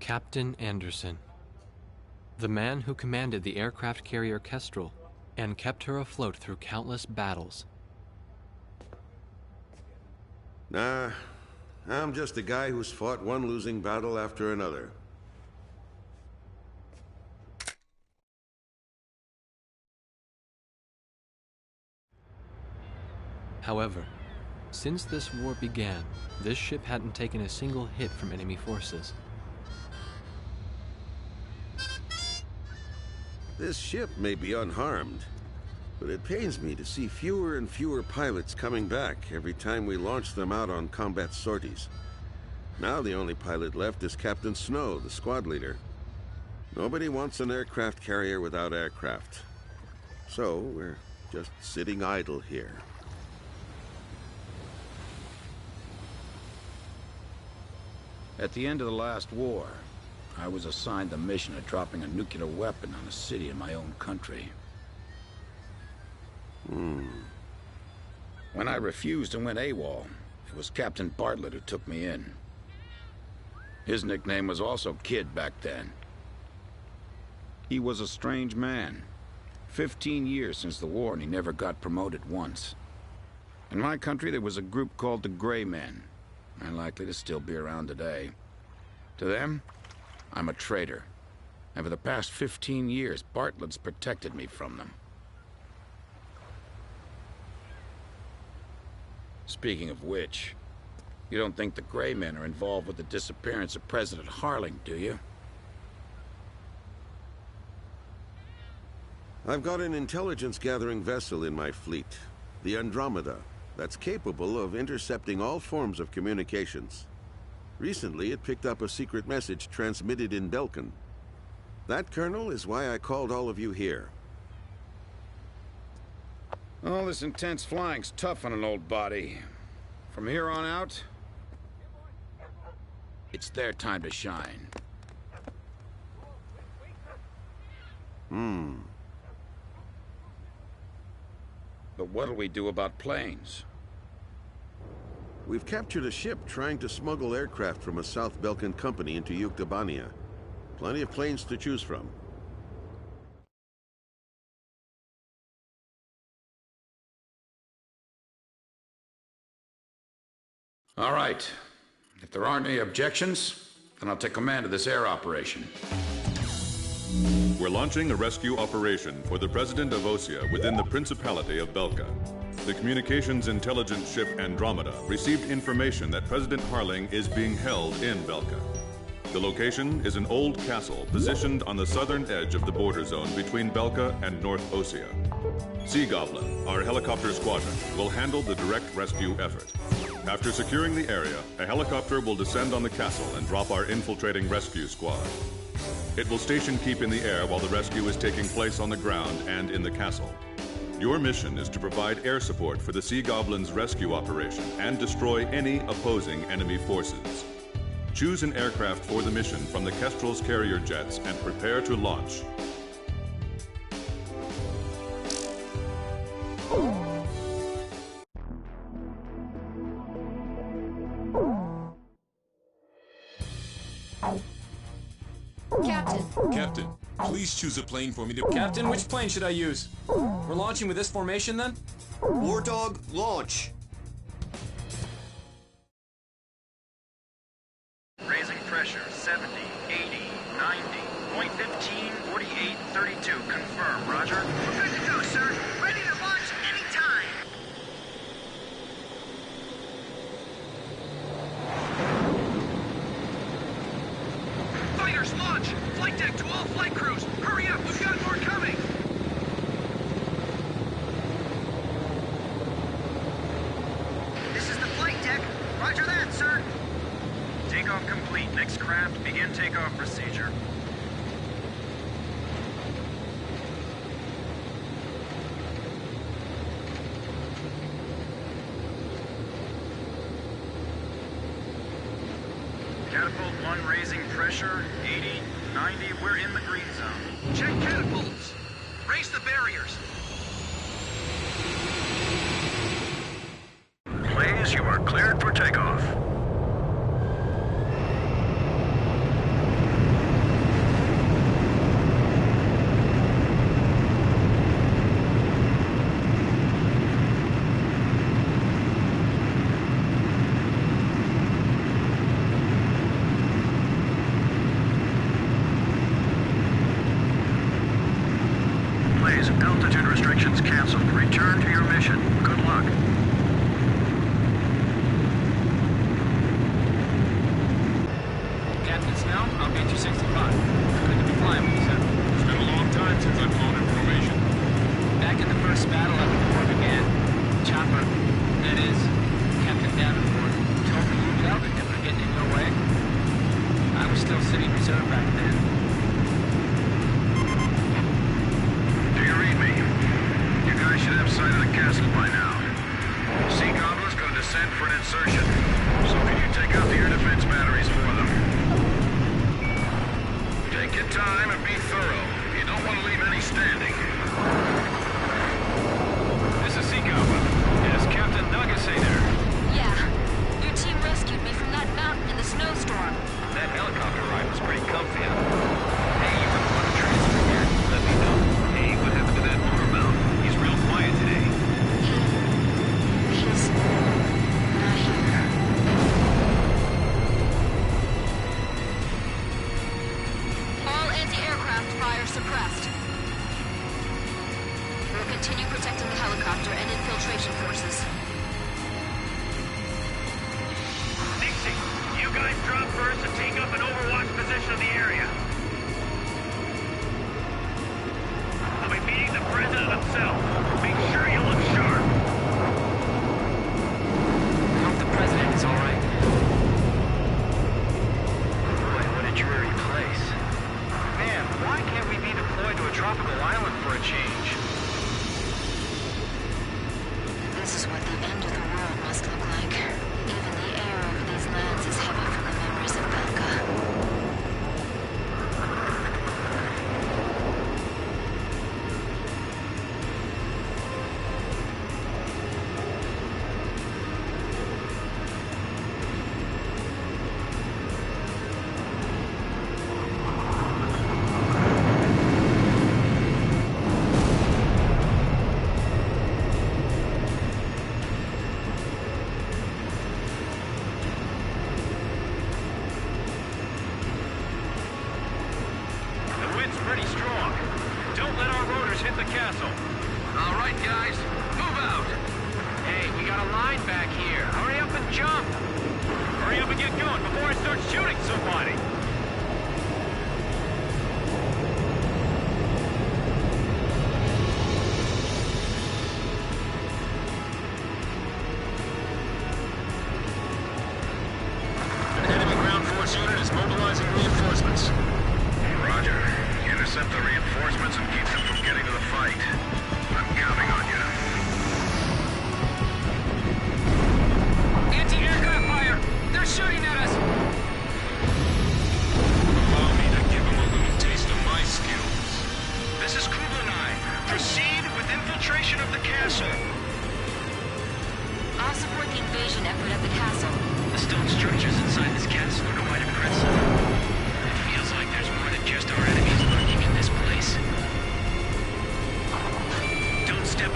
Captain Anderson, the man who commanded the aircraft carrier Kestrel and kept her afloat through countless battles. Nah, I'm just a guy who's fought one losing battle after another. However, since this war began, this ship hadn't taken a single hit from enemy forces. This ship may be unharmed, but it pains me to see fewer and fewer pilots coming back every time we launch them out on combat sorties. Now the only pilot left is Captain Snow, the squad leader. Nobody wants an aircraft carrier without aircraft. So we're just sitting idle here. At the end of the last war, I was assigned the mission of dropping a nuclear weapon on a city in my own country. When I refused and went AWOL, it was Captain Bartlett who took me in. His nickname was also Kid back then. He was a strange man. 15 years since the war and he never got promoted once. In my country there was a group called the Gray Men, and likely to still be around today. To them, I'm a traitor. And for the past 15 years, Bartlett's protected me from them. Speaking of which, you don't think the Gray Men are involved with the disappearance of President Harling, do you? I've got an intelligence-gathering vessel in my fleet, the Andromeda, that's capable of intercepting all forms of communications. Recently, it picked up a secret message transmitted in Belkan. That, Colonel, is why I called all of you here. All this intense flying's tough on an old body. From here on out, it's their time to shine. But what'll we do about planes? We've captured a ship trying to smuggle aircraft from a South Belkan company into Yuktobania. Plenty of planes to choose from. All right. If there aren't any objections, then I'll take command of this air operation. We're launching a rescue operation for the President of Osea within the Principality of Belka. The communications intelligence ship Andromeda received information that President Harling is being held in Belka. The location is an old castle positioned on the southern edge of the border zone between Belka and North Osea. Sea Goblin, our helicopter squadron, will handle the direct rescue effort. After securing the area, a helicopter will descend on the castle and drop our infiltrating rescue squad. It will station keep in the air while the rescue is taking place on the ground and in the castle. Your mission is to provide air support for the Sea Goblin's rescue operation and destroy any opposing enemy forces. Choose an aircraft for the mission from the Kestrel's carrier jets and prepare to launch. Captain, please choose a plane for me to... Captain, which plane should I use? We're launching with this formation, then? War Dog, launch! Raising pressure, 70, 80, 90, point 15, 48, 32. Confirm, roger. We're good to go, sir. Ready to launch anytime. Fighters, launch! Flight deck to all flight crews! Hurry up, we've got more coming! This is the flight deck. Roger that, sir. Takeoff complete. Next craft, begin takeoff procedure. Catapult 1 raising pressure, 80, 90, we're in the green zone. Check catapults. Raise the barriers. Blaze, you are cleared for takeoff. 265. Good to be flying with you, sir. It's been a long time since I've flown in formation. Back in the first battle after the war began, Chopper, that is, Captain Davenport, told me you held it never getting in your way. I was still sitting reserve back then. Do you read me? You guys should have sight of the castle by now. Sea Goblin's gonna descend for an insertion. So can you take out the air defense batteries for them? Take your time and be thorough. You don't want to leave any standing. This is Sea Goblin. Is Captain Nagase there? Yeah. Your team rescued me from that mountain in the snowstorm. That helicopter ride was pretty comfy, huh? Hey, you ever want to transfer here? Let me know. Hey, what happened to that motor mount? He's real quiet today. He's not here. All anti-aircraft fire suppressed. We'll continue protecting the helicopter and infiltration forces. Nixie, you guys drop first and take up an overwatch position of the area. I'll be meeting the president himself. Make sure you look sharp. I hope the president is all right. Boy, what a dreary place. Man, why can't we be deployed to a tropical island for a change? This is what the end of the world must look like. Even the air over these lands is heavy from the memories of Belka. The wind's pretty strong. Don't let our rotors hit the castle. All right, guys, move out. Hey, we got a line back here. Hurry up and jump. Hurry up and get going before I start shooting somebody. An enemy ground force unit is mobilizing reinforcements. Roger. Intercept the reinforcements and keep them from getting to the fight. I'm counting on you. Anti-aircraft fire! They're shooting at us! Allow me to give them a little taste of my skills. This is Kublai. Proceed with infiltration of the castle. I'll support the invasion effort at the castle. The stone structures inside this castle are quite impressive. It feels like there's more than just our enemies lurking in this place. Don't step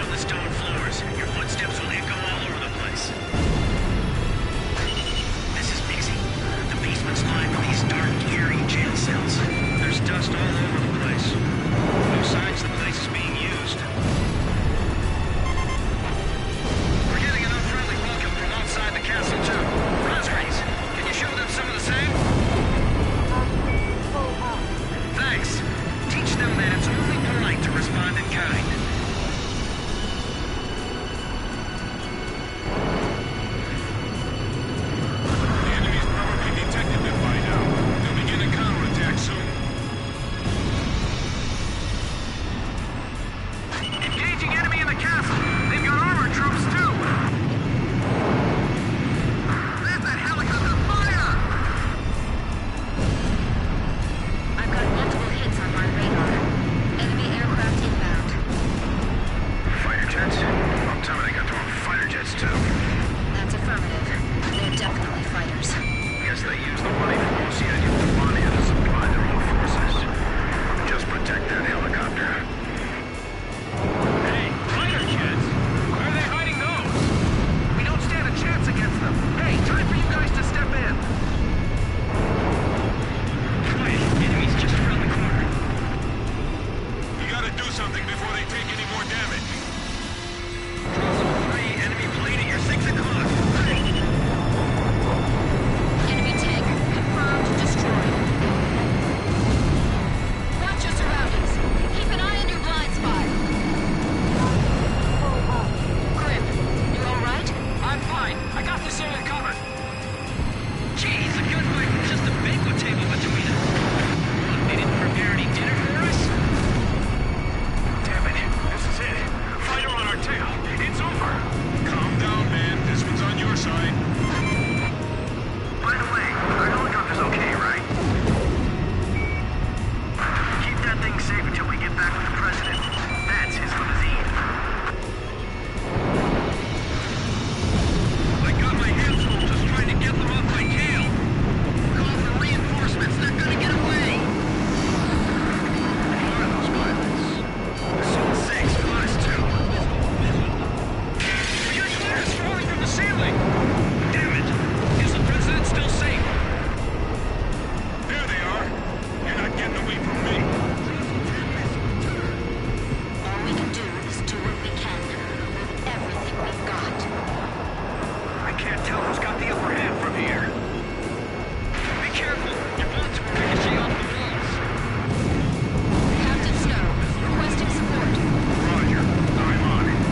got the upper hand from here. Be careful! Your bullets will ricochet off the walls. Captain Snow, requesting support. Roger. I'm on it.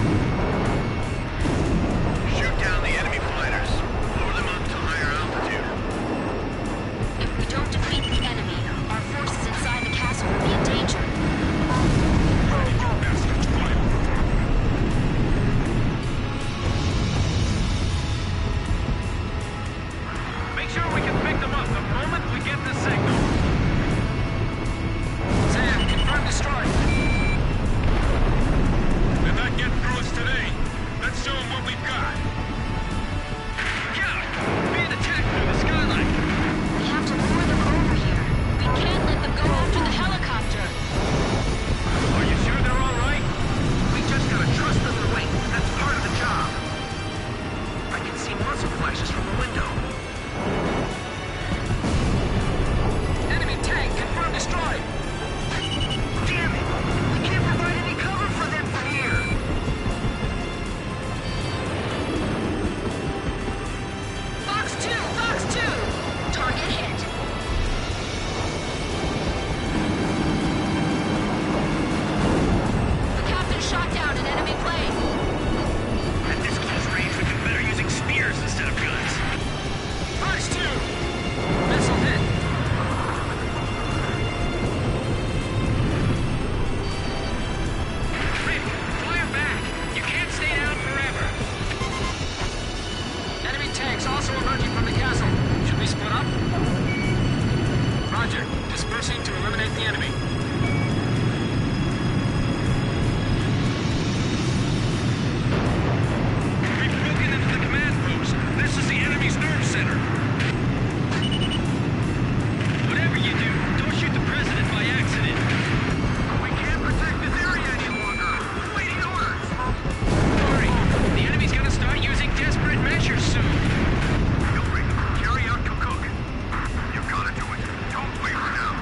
Shoot down the enemy fighters. Lure them up to higher altitude. If we don't defeat the enemy, our forces inside the castle will be in danger. Make sure we can pick them up the moment we get the signal. Sam, confirm destroyed. They're not getting through us today. Let's show them what we've got. Count! Being attacked through the skylight. We have to lure them over here. We can't let them go after the helicopter. Are you sure they're all right? We just gotta trust them and wait. That's part of the job. I can see muzzle flashes from the window. Enemy tank, confirm destroyed. Damn it! We can't provide any cover for them from here. Fox 2! Fox 2! Target hit. The captain shot down an enemy plane. At this close range, we can better using spears instead of guns. Fox 2! Missile hit. Rick, fire back! You can't stay down forever. Enemy tanks also emerging from the castle. Should we split up? Roger. Dispersing to eliminate the enemy. We've broken into the command post. This is the enemy's nerve center. Whatever you do, don't shoot the president by accident. We can't protect this area any longer. Waiting orders. Sorry, the enemy's gonna start using desperate measures soon. Yuri, carry out Kukuk. You gotta do it. Don't waver now.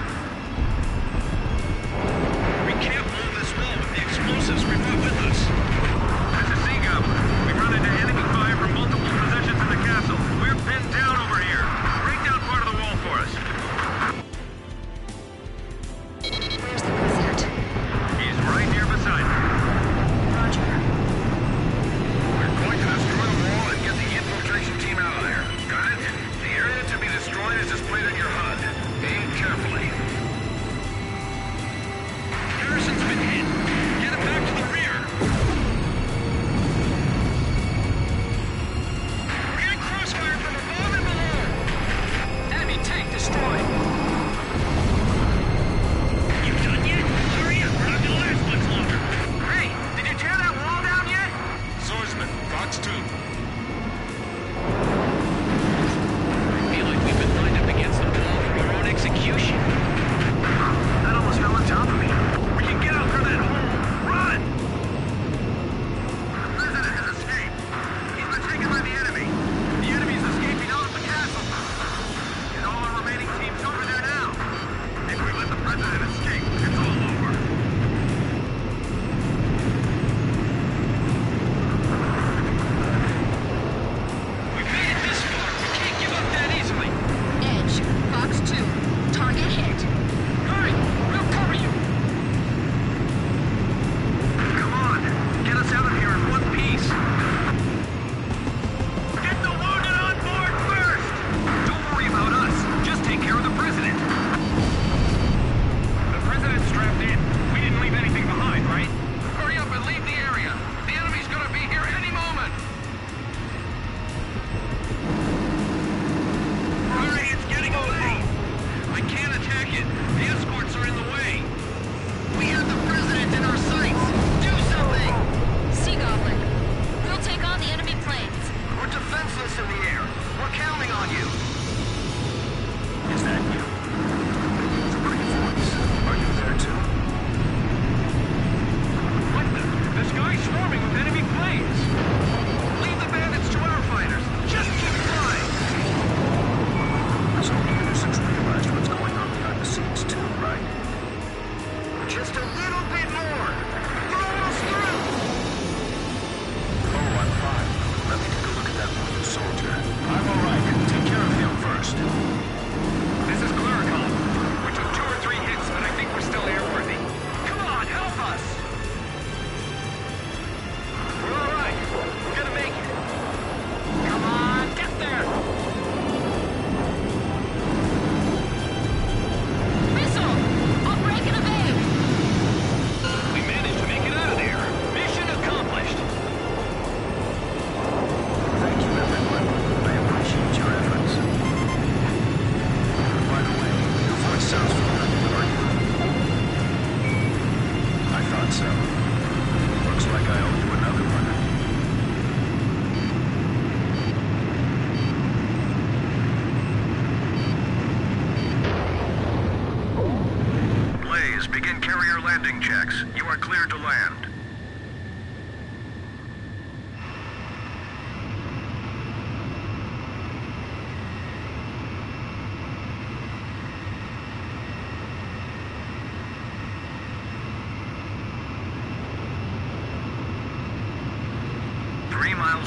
Landing checks. You are cleared to land.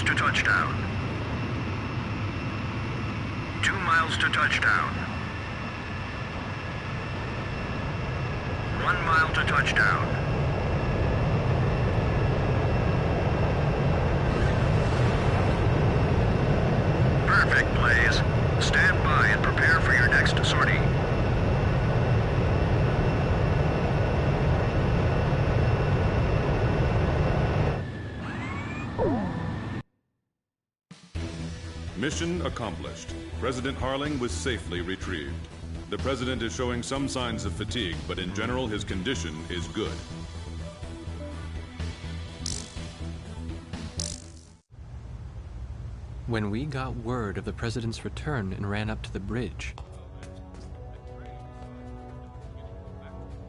To touchdown. 2 miles to touchdown. 1 mile to touchdown. Perfect, Blaze. Stand by and prepare for your next sortie. Mission accomplished. President Harling was safely retrieved. The President is showing some signs of fatigue, but in general his condition is good. When we got word of the President's return and ran up to the bridge,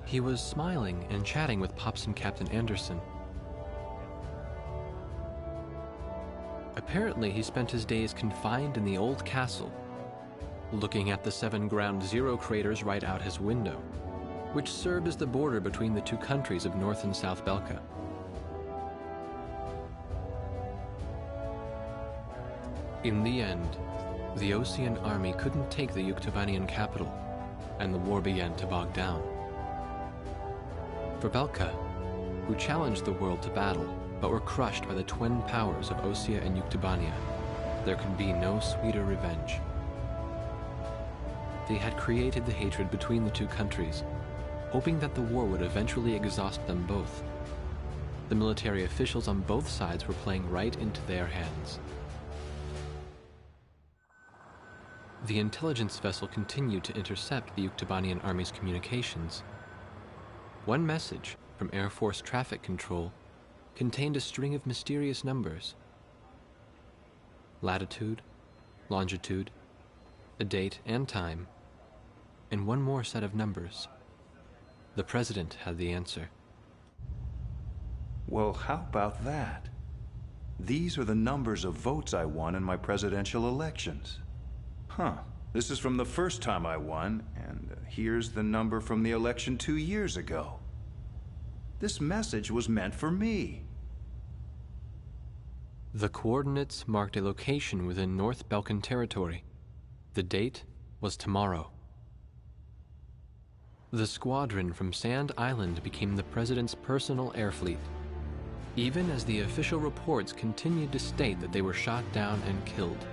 he was smiling and chatting with Pops and Captain Anderson. Apparently, he spent his days confined in the old castle, looking at the 7 Ground Zero craters right out his window, which served as the border between the two countries of North and South Belka. In the end, the Osean army couldn't take the Yuktavanian capital, and the war began to bog down. For Belka, who challenged the world to battle, but were crushed by the twin powers of Osea and Yuktabania, there could be no sweeter revenge. They had created the hatred between the two countries, hoping that the war would eventually exhaust them both. The military officials on both sides were playing right into their hands. The intelligence vessel continued to intercept the Yuktabanian army's communications. One message from Air Force Traffic Control contained a string of mysterious numbers. Latitude, longitude, a date and time, and one more set of numbers. The President had the answer. Well, how about that? These are the numbers of votes I won in my presidential elections. Huh, this is from the first time I won, and here's the number from the election 2 years ago. This message was meant for me. The coordinates marked a location within North Belkan territory. The date was tomorrow. The squadron from Sand Island became the President's personal air fleet, even as the official reports continued to state that they were shot down and killed.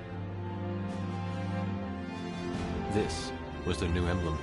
This was their new emblem.